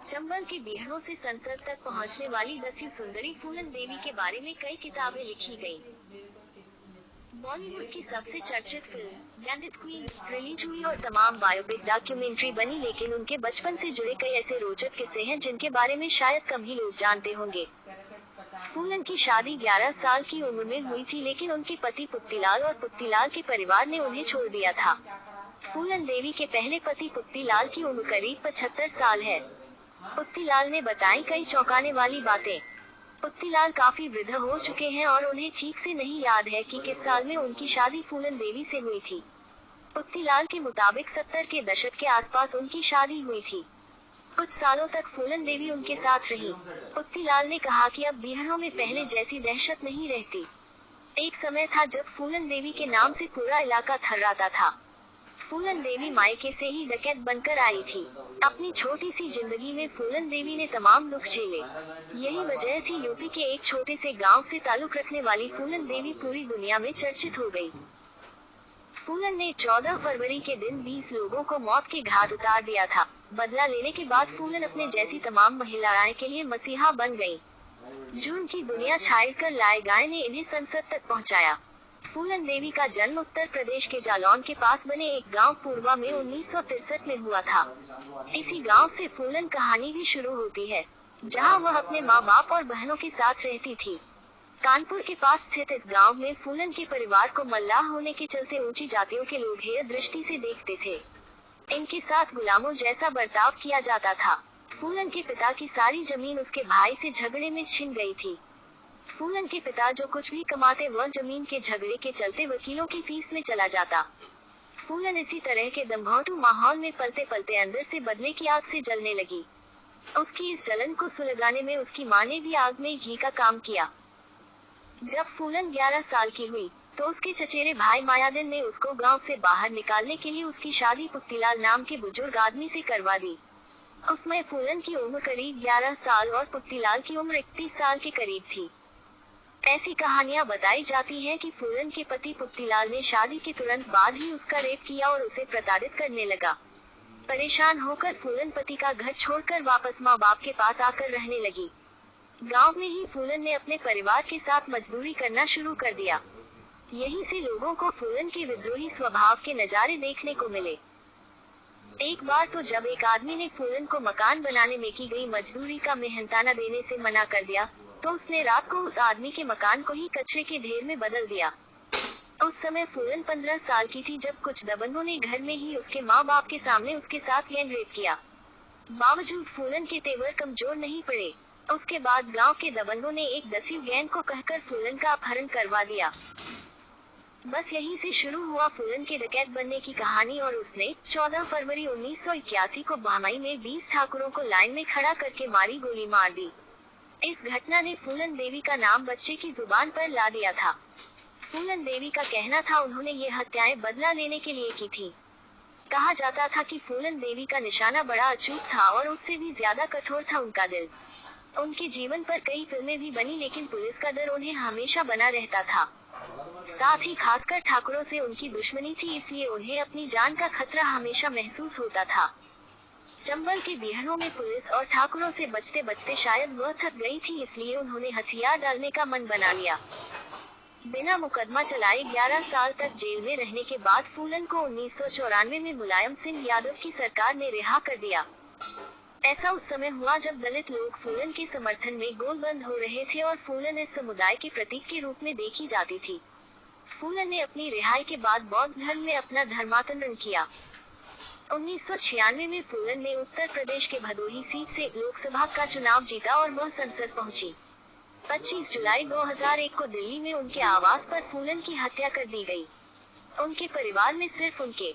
चंबल के बिहड़ों से संसद तक पहुंचने वाली दस्यु सुंदरी फूलन देवी के बारे में कई किताबें लिखी गईं। बॉलीवुड की सबसे चर्चित फिल्म बैंडिट क्वीन रिलीज हुई और तमाम बायोपिक डॉक्यूमेंट्री बनी, लेकिन उनके बचपन से जुड़े कई ऐसे रोचक किस्से हैं जिनके बारे में शायद कम ही लोग जानते होंगे। फूलन की शादी 11 साल की उम्र में हुई थी, लेकिन उनके पति पुत्तीलाल और पुत्तीलाल के परिवार ने उन्हें छोड़ दिया था। फूलन देवी के पहले पति पुत्तीलाल की उम्र करीब 75 साल है। पुत्तीलाल ने बताई कई चौंकाने वाली बातें। पुत्तीलाल काफी वृद्ध हो चुके हैं और उन्हें ठीक से नहीं याद है कि किस साल में उनकी शादी फूलन देवी से हुई थी। पुत्तीलाल के मुताबिक 70 के दशक के आसपास उनकी शादी हुई थी। कुछ सालों तक फूलन देवी उनके साथ रही। पुत्तीलाल ने कहा कि अब बिहड़ों में पहले जैसी दहशत नहीं रहती। एक समय था जब फूलन देवी के नाम से पूरा इलाका थर्राता था। फूलन देवी मायके से ही डकैत बनकर आई थी। अपनी छोटी सी जिंदगी में फूलन देवी ने तमाम दुख झेले। यही वजह थी यूपी के एक छोटे से गांव से ताल्लुक रखने वाली फूलन देवी पूरी दुनिया में चर्चित हो गई। फूलन ने 14 फरवरी के दिन 20 लोगों को मौत के घाट उतार दिया था। बदला लेने के बाद फूलन अपने जैसी तमाम महिलाएं के लिए मसीहा बन गईं। जुर्म की दुनिया छाड़कर लाए गाय ने इन्हें संसद तक पहुंचाया। फूलन देवी का जन्म उत्तर प्रदेश के जालौन के पास बने एक गांव पूर्वा में 1963 में हुआ था। इसी गांव से फूलन कहानी भी शुरू होती है, जहां वह अपने माँ बाप और बहनों के साथ रहती थी। कानपुर के पास स्थित इस गांव में फूलन के परिवार को मल्लाह होने के चलते ऊंची जातियों के लोग हेय दृष्टि से देखते थे। इनके साथ गुलामों जैसा बर्ताव किया जाता था। फूलन के पिता की सारी जमीन उसके भाई से झगड़े में छिन गई थी। फूलन के पिता जो कुछ भी कमाते वह जमीन के झगड़े के चलते वकीलों की फीस में चला जाता। फूलन इसी तरह के दमघोंटू माहौल में पलते पलते अंदर से बदले की आग से जलने लगी। उसकी इस जलन को सुलगाने में उसकी माँ ने भी आग में घी का काम किया। जब फूलन 11 साल की हुई तो उसके चचेरे भाई मायादन ने उसको गांव से बाहर निकालने के लिए उसकी शादी पुत्तीलाल नाम के बुजुर्ग आदमी से करवा दी। उसमें फूलन की उम्र करीब 11 साल और पुत्तीलाल की उम्र 31 साल के करीब थी। ऐसी कहानियां बताई जाती हैं कि फूलन के पति पुत्तीलाल ने शादी के तुरंत बाद ही उसका रेप किया और उसे प्रताड़ित करने लगा। परेशान होकर फूलन पति का घर छोड़कर वापस माँ बाप के पास आकर रहने लगी। गांव में ही फूलन ने अपने परिवार के साथ मजदूरी करना शुरू कर दिया। यहीं से लोगों को फूलन के विद्रोही स्वभाव के नजारे देखने को मिले। एक बार तो जब एक आदमी ने फूलन को मकान बनाने में की गई मजदूरी का मेहनताना देने से मना कर दिया, तो उसने रात को उस आदमी के मकान को ही कचरे के ढेर में बदल दिया। उस समय फूलन 15 साल की थी जब कुछ दबंगों ने घर में ही उसके माँ बाप के सामने उसके साथ गैंग रेप किया। बावजूद फूलन के तेवर कमजोर नहीं पड़े। उसके बाद गांव के दबंगों ने एक दस्यु गैंग को कहकर फूलन का अपहरण करवा दिया। बस यहीं से शुरू हुआ फूलन के डकैत बनने की कहानी और उसने 14 फरवरी 1981 को बहमाई में 20 ठाकुरों को लाइन में खड़ा करके मारी गोली मार दी। इस घटना ने फूलन देवी का नाम बच्चे की जुबान पर ला दिया था। फूलन देवी का कहना था उन्होंने ये हत्याएं बदला लेने के लिए की थी। कहा जाता था कि फूलन देवी का निशाना बड़ा अचूक था और उससे भी ज्यादा कठोर था उनका दिल। उनके जीवन पर कई फिल्में भी बनी, लेकिन पुलिस का डर उन्हें हमेशा बना रहता था। साथ ही खासकर ठाकुरों से उनकी दुश्मनी थी, इसलिए उन्हें अपनी जान का खतरा हमेशा महसूस होता था। चंबल के बिहड़ों में पुलिस और ठाकुरों से बचते बचते शायद वह थक गई थी, इसलिए उन्होंने हथियार डालने का मन बना लिया। बिना मुकदमा चलाए 11 साल तक जेल में रहने के बाद फूलन को 1994 में मुलायम सिंह यादव की सरकार ने रिहा कर दिया। ऐसा उस समय हुआ जब दलित लोग फूलन के समर्थन में गोलबंद हो रहे थे और फूलन इस समुदाय के प्रतीक के रूप में देखी जाती थी। फूलन ने अपनी रिहाई के बाद बौद्ध धर्म में अपना धर्मांतरण किया। 1996 में फूलन ने उत्तर प्रदेश के भदोही सीट से लोकसभा का चुनाव जीता और वह संसद पहुंची। 25 जुलाई 2001 को दिल्ली में उनके आवास पर फूलन की हत्या कर दी गई। उनके परिवार में सिर्फ उनके